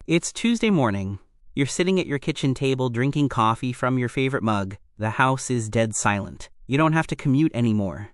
It's Tuesday morning. You're sitting at your kitchen table drinking coffee from your favorite mug. The house is dead silent. You don't have to commute anymore.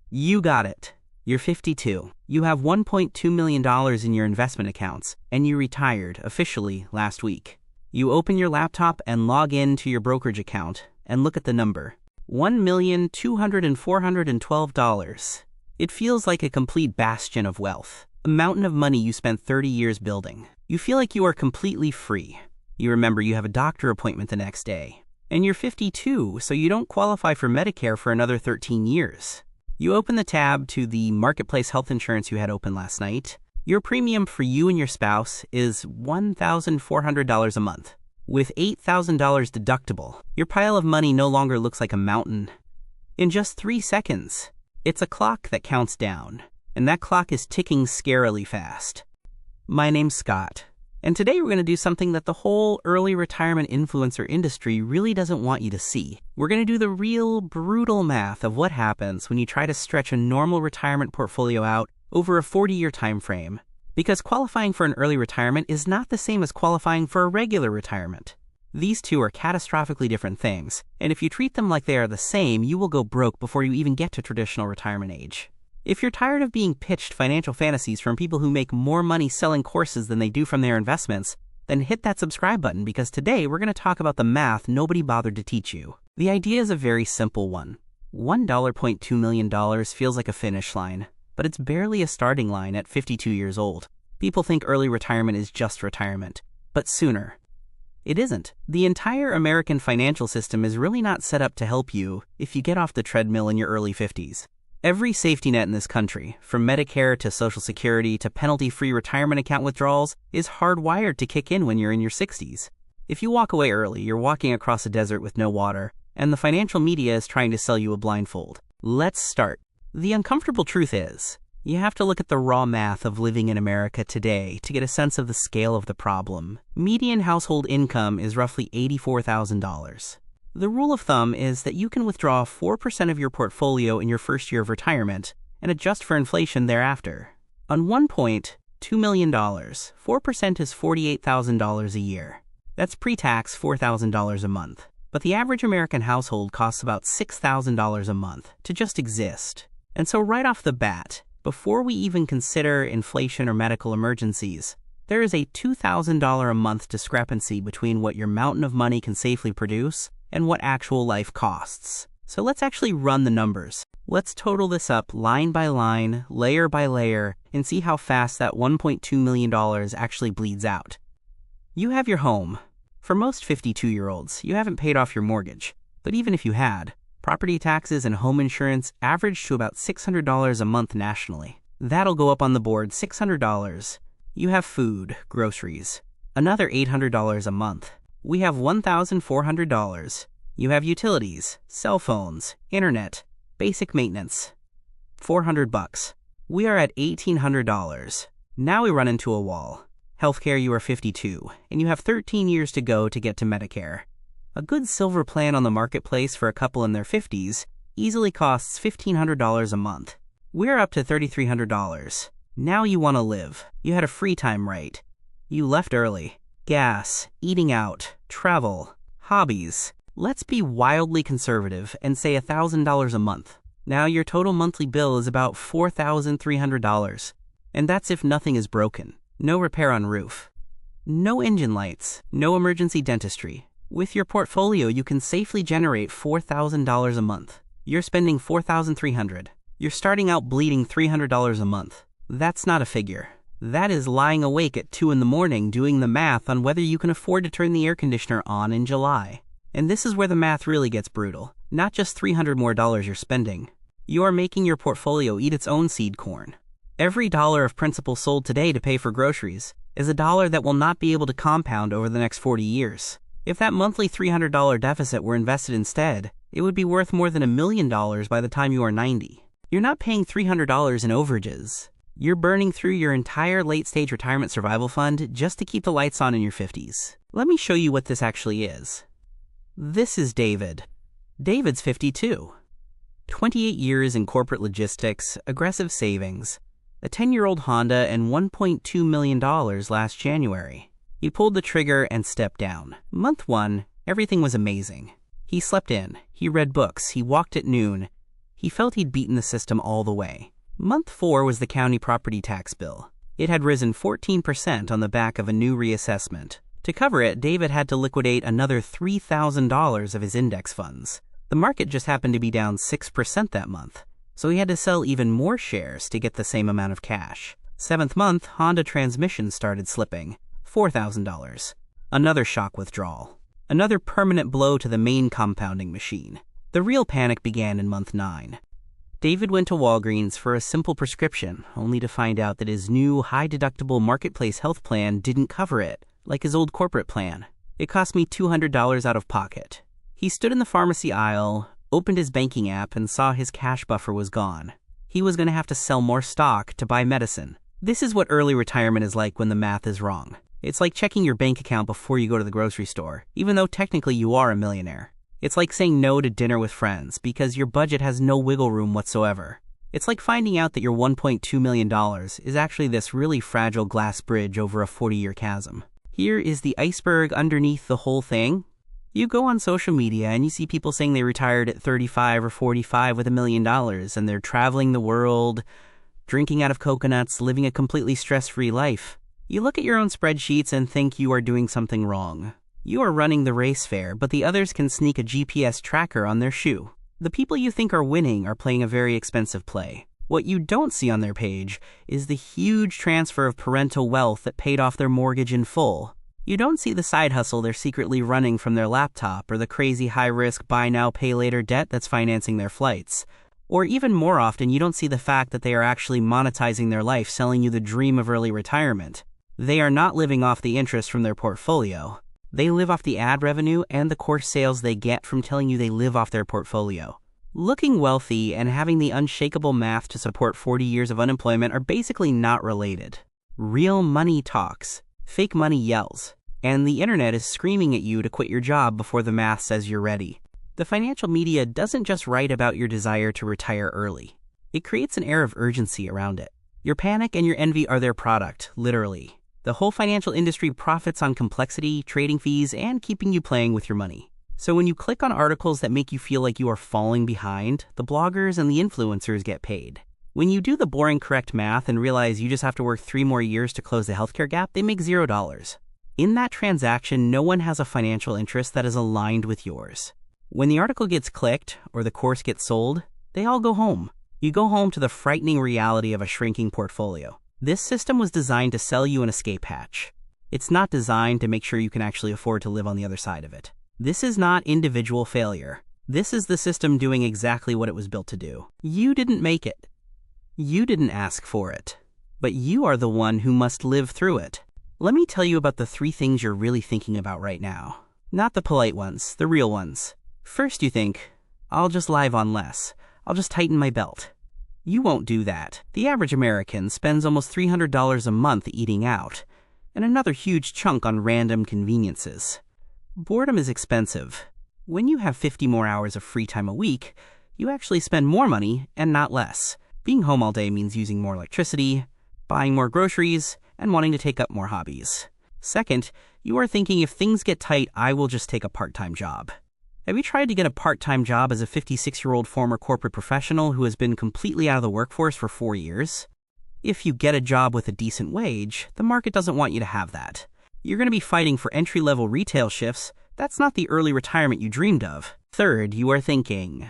You got it. You're 52. You have $1.2 million in your investment accounts, and you retired officially last week. You open your laptop and log in to your brokerage account and look at the number. $1,204,412. It feels like a complete bastion of wealth. A mountain of money you spent 30 years building. You feel like you are completely free. You remember you have a doctor appointment the next day. And you're 52, so you don't qualify for Medicare for another 13 years. You open the tab to the Marketplace health insurance you had open last night. Your premium for you and your spouse is $1,400 a month. With $8,000 deductible, your pile of money no longer looks like a mountain. In just 3 seconds, it's a clock that counts down, and that clock is ticking scarily fast. My name's Scott, and today we're going to do something that the whole early retirement influencer industry really doesn't want you to see. We're going to do the real brutal math of what happens when you try to stretch a normal retirement portfolio out over a 40-year time frame. Because qualifying for an early retirement is not the same as qualifying for a regular retirement. These two are catastrophically different things, and if you treat them like they are the same, you will go broke before you even get to traditional retirement age. If you're tired of being pitched financial fantasies from people who make more money selling courses than they do from their investments, then hit that subscribe button because today we're going to talk about the math nobody bothered to teach you. The idea is a very simple one. $1.2 million feels like a finish line, but it's barely a starting line at 52 years old. People think early retirement is just retirement, but sooner. It isn't. The entire American financial system is really not set up to help you if you get off the treadmill in your early 50s. Every safety net in this country, from Medicare to Social Security to penalty-free retirement account withdrawals, is hardwired to kick in when you're in your 60s. If you walk away early, you're walking across a desert with no water, and the financial media is trying to sell you a blindfold. Let's start. The uncomfortable truth is, you have to look at the raw math of living in America today to get a sense of the scale of the problem. Median household income is roughly $84,000. The rule of thumb is that you can withdraw 4% of your portfolio in your first year of retirement and adjust for inflation thereafter. On $1.2 million, 4% is $48,000 a year. That's pre-tax $4,000 a month. But the average American household costs about $6,000 a month to just exist. And so right off the bat, before we even consider inflation or medical emergencies, there is a $2,000 a month discrepancy between what your mountain of money can safely produce and what actual life costs. So let's actually run the numbers. Let's total this up line by line, layer by layer, and see how fast that $1.2 million actually bleeds out. You have your home. For most 52-year-olds, you haven't paid off your mortgage. But even if you had, property taxes and home insurance average to about $600 a month nationally. That'll go up on the board $600. You have food, groceries, another $800 a month. We have $1,400. You have utilities, cell phones, internet, basic maintenance. $400. We are at $1,800. Now we run into a wall. Healthcare, you are 52, and you have 13 years to go to get to Medicare. A good silver plan on the marketplace for a couple in their 50s easily costs $1,500 a month. We're up to $3,300. Now you want to live. You had a free time right. You left early. Gas, eating out, travel, hobbies. Let's be wildly conservative and say $1,000 a month. Now your total monthly bill is about $4,300. And that's if nothing is broken. No repair on roof. No engine lights. No emergency dentistry. With your portfolio, you can safely generate $4,000 a month. You're spending $4,300. You're starting out bleeding $300 a month. That's not a figure. That is lying awake at 2 in the morning doing the math on whether you can afford to turn the air conditioner on in July. And this is where the math really gets brutal. Not just $300 more you're spending. You are making your portfolio eat its own seed corn. Every dollar of principal sold today to pay for groceries is a dollar that will not be able to compound over the next 40 years. If that monthly $300 deficit were invested instead, it would be worth more than $1 million by the time you are 90. You're not paying $300 in overages. You're burning through your entire late-stage retirement survival fund just to keep the lights on in your 50s. Let me show you what this actually is. This is David. David's 52. 28 years in corporate logistics, aggressive savings, a 10-year-old Honda, and $1.2 million last January. He pulled the trigger and stepped down. Month 1, everything was amazing. He slept in, he read books, he walked at noon. He felt he'd beaten the system all the way. Month 4 was the county property tax bill. It had risen 14% on the back of a new reassessment. To cover it, David had to liquidate another $3,000 of his index funds. The market just happened to be down 6% that month, so he had to sell even more shares to get the same amount of cash. 7th month, Honda transmission started slipping. $4,000. Another shock withdrawal. Another permanent blow to the main compounding machine. The real panic began in month 9. David went to Walgreens for a simple prescription, only to find out that his new high-deductible Marketplace health plan didn't cover it, like his old corporate plan. It cost me $200 out of pocket. He stood in the pharmacy aisle, opened his banking app, and saw his cash buffer was gone. He was going to have to sell more stock to buy medicine. This is what early retirement is like when the math is wrong. It's like checking your bank account before you go to the grocery store, even though technically you are a millionaire. It's like saying no to dinner with friends because your budget has no wiggle room whatsoever. It's like finding out that your $1.2 million is actually this really fragile glass bridge over a 40-year chasm. Here is the iceberg underneath the whole thing. You go on social media and you see people saying they retired at 35 or 45 with $1 million and they're traveling the world, drinking out of coconuts, living a completely stress-free life. You look at your own spreadsheets and think you are doing something wrong. You are running the race fair, but the others can sneak a GPS tracker on their shoe. The people you think are winning are playing a very expensive play. What you don't see on their page is the huge transfer of parental wealth that paid off their mortgage in full. You don't see the side hustle they're secretly running from their laptop or the crazy high-risk buy now, pay later debt that's financing their flights. Or even more often, you don't see the fact that they are actually monetizing their life, selling you the dream of early retirement. They are not living off the interest from their portfolio. They live off the ad revenue and the course sales they get from telling you they live off their portfolio. Looking wealthy and having the unshakable math to support 40 years of unemployment are basically not related. Real money talks, fake money yells, and the internet is screaming at you to quit your job before the math says you're ready. The financial media doesn't just write about your desire to retire early. It creates an air of urgency around it. Your panic and your envy are their product, literally. The whole financial industry profits on complexity, trading fees, and keeping you playing with your money. So when you click on articles that make you feel like you are falling behind, the bloggers and the influencers get paid. When you do the boring correct math and realize you just have to work 3 more years to close the healthcare gap, they make $0. In that transaction, no one has a financial interest that is aligned with yours. When the article gets clicked or the course gets sold, they all go home. You go home to the frightening reality of a shrinking portfolio. This system was designed to sell you an escape hatch. It's not designed to make sure you can actually afford to live on the other side of it. This is not individual failure. This is the system doing exactly what it was built to do. You didn't make it. You didn't ask for it. But you are the one who must live through it. Let me tell you about the 3 things you're really thinking about right now. Not the polite ones, the real ones. First you think, I'll just live on less. I'll just tighten my belt. You won't do that. The average American spends almost $300 a month eating out, and another huge chunk on random conveniences. Boredom is expensive. When you have 50 more hours of free time a week, you actually spend more money and not less. Being home all day means using more electricity, buying more groceries, and wanting to take up more hobbies. Second, you are thinking if things get tight, I will just take a part-time job. Have you tried to get a part-time job as a 56-year-old former corporate professional who has been completely out of the workforce for 4 years? If you get a job with a decent wage, the market doesn't want you to have that. You're going to be fighting for entry-level retail shifts. That's not the early retirement you dreamed of. Third, you are thinking,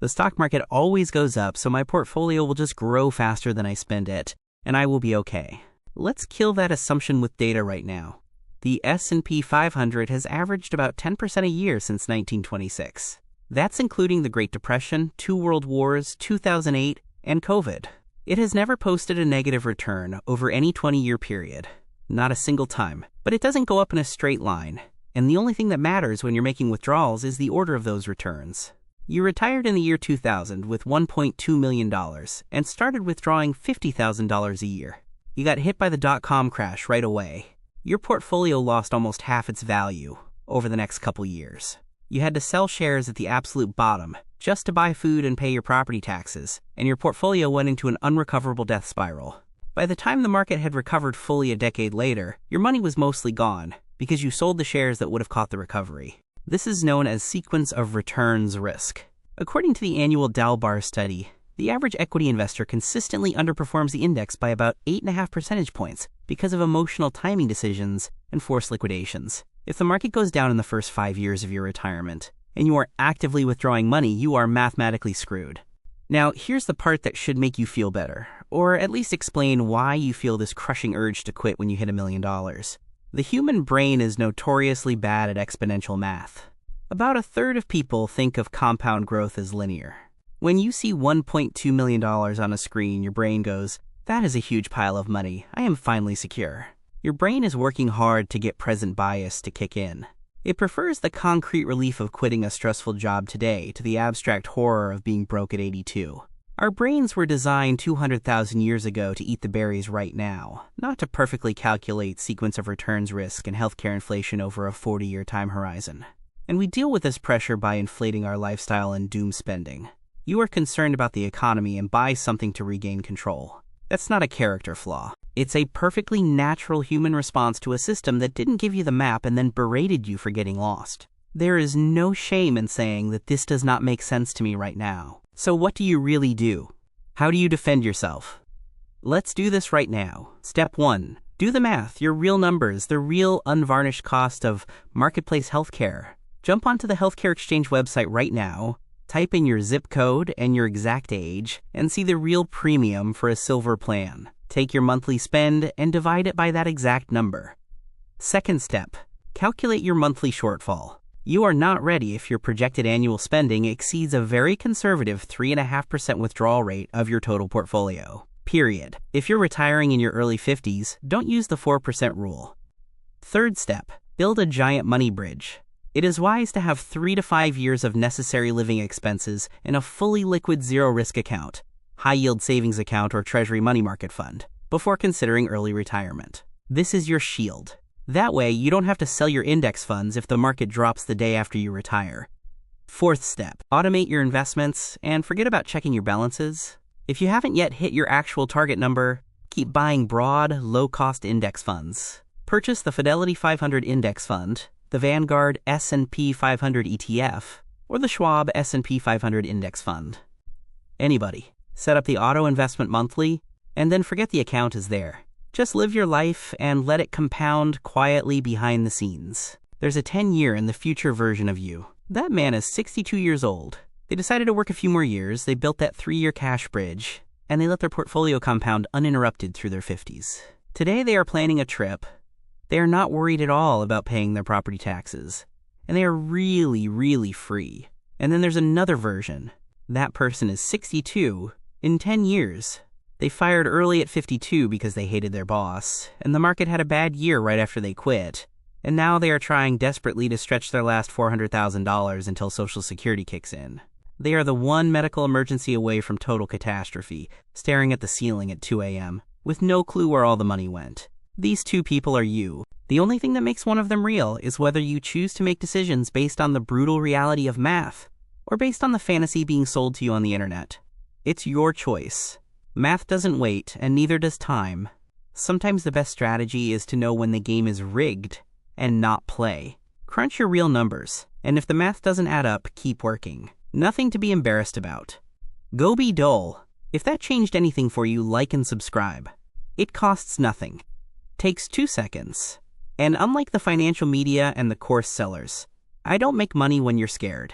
the stock market always goes up, so my portfolio will just grow faster than I spend it, and I will be okay. Let's kill that assumption with data right now. The S&P 500 has averaged about 10% a year since 1926. That's including the Great Depression, 2 world wars, 2008, and COVID. It has never posted a negative return over any 20-year period. Not a single time. But it doesn't go up in a straight line. And the only thing that matters when you're making withdrawals is the order of those returns. You retired in the year 2000 with $1.2 million and started withdrawing $50,000 a year. You got hit by the dot-com crash right away. Your portfolio lost almost half its value over the next couple years. You had to sell shares at the absolute bottom just to buy food and pay your property taxes, and your portfolio went into an unrecoverable death spiral. By the time the market had recovered fully a decade later, your money was mostly gone because you sold the shares that would have caught the recovery. This is known as sequence of returns risk. According to the annual Dalbar study, the average equity investor consistently underperforms the index by about 8.5 percentage points because of emotional timing decisions and forced liquidations. If the market goes down in the first 5 years of your retirement, and you are actively withdrawing money, you are mathematically screwed. Now, here's the part that should make you feel better, or at least explain why you feel this crushing urge to quit when you hit $1 million. The human brain is notoriously bad at exponential math. About a third of people think of compound growth as linear. When you see $1.2 million on a screen, your brain goes, "That is a huge pile of money. I am finally secure." Your brain is working hard to get present bias to kick in. It prefers the concrete relief of quitting a stressful job today to the abstract horror of being broke at 82. Our brains were designed 200,000 years ago to eat the berries right now, not to perfectly calculate sequence of returns risk and healthcare inflation over a 40-year time horizon. And we deal with this pressure by inflating our lifestyle and doom spending. You are concerned about the economy and buy something to regain control. That's not a character flaw. It's a perfectly natural human response to a system that didn't give you the map and then berated you for getting lost. There is no shame in saying that this does not make sense to me right now. So what do you really do? How do you defend yourself? Let's do this right now. Step 1. Do the math, your real numbers, the real unvarnished cost of marketplace healthcare. Jump onto the healthcare exchange website right now, type in your zip code and your exact age, and see the real premium for a silver plan. Take your monthly spend and divide it by that exact number. Second step, calculate your monthly shortfall. You are not ready if your projected annual spending exceeds a very conservative 3.5% withdrawal rate of your total portfolio. Period. If you're retiring in your early 50s, don't use the 4% rule. Third step, build a giant money bridge. It is wise to have 3 to 5 years of necessary living expenses in a fully liquid zero-risk account, high-yield savings account or treasury money market fund, before considering early retirement. This is your shield. That way, you don't have to sell your index funds if the market drops the day after you retire. Fourth step, automate your investments and forget about checking your balances. If you haven't yet hit your actual target number, keep buying broad, low-cost index funds. Purchase the Fidelity 500 Index Fund, the Vanguard S&P 500 ETF, or the Schwab S&P 500 Index Fund. Anybody. Set up the auto investment monthly, and then forget the account is there. Just live your life and let it compound quietly behind the scenes. There's a 10-year in the future version of you. That man is 62 years old. They decided to work a few more years, they built that 3-year cash bridge, and they let their portfolio compound uninterrupted through their 50s. Today they are planning a trip. They are not worried at all about paying their property taxes, and they are really, really free. And then there's another version. That person is 62 in 10 years. They fired early at 52 because they hated their boss, and the market had a bad year right after they quit. And now they are trying desperately to stretch their last $400,000 until Social Security kicks in. They are the one medical emergency away from total catastrophe, staring at the ceiling at 2 a.m., with no clue where all the money went. These two people are you. The only thing that makes one of them real is whether you choose to make decisions based on the brutal reality of math, or based on the fantasy being sold to you on the internet. It's your choice. Math doesn't wait, and neither does time. Sometimes the best strategy is to know when the game is rigged and not play. Crunch your real numbers, and if the math doesn't add up, keep working. Nothing to be embarrassed about. Go be dull. If that changed anything for you, like and subscribe. It costs nothing. Takes 2 seconds. And unlike the financial media and the course sellers, I don't make money when you're scared.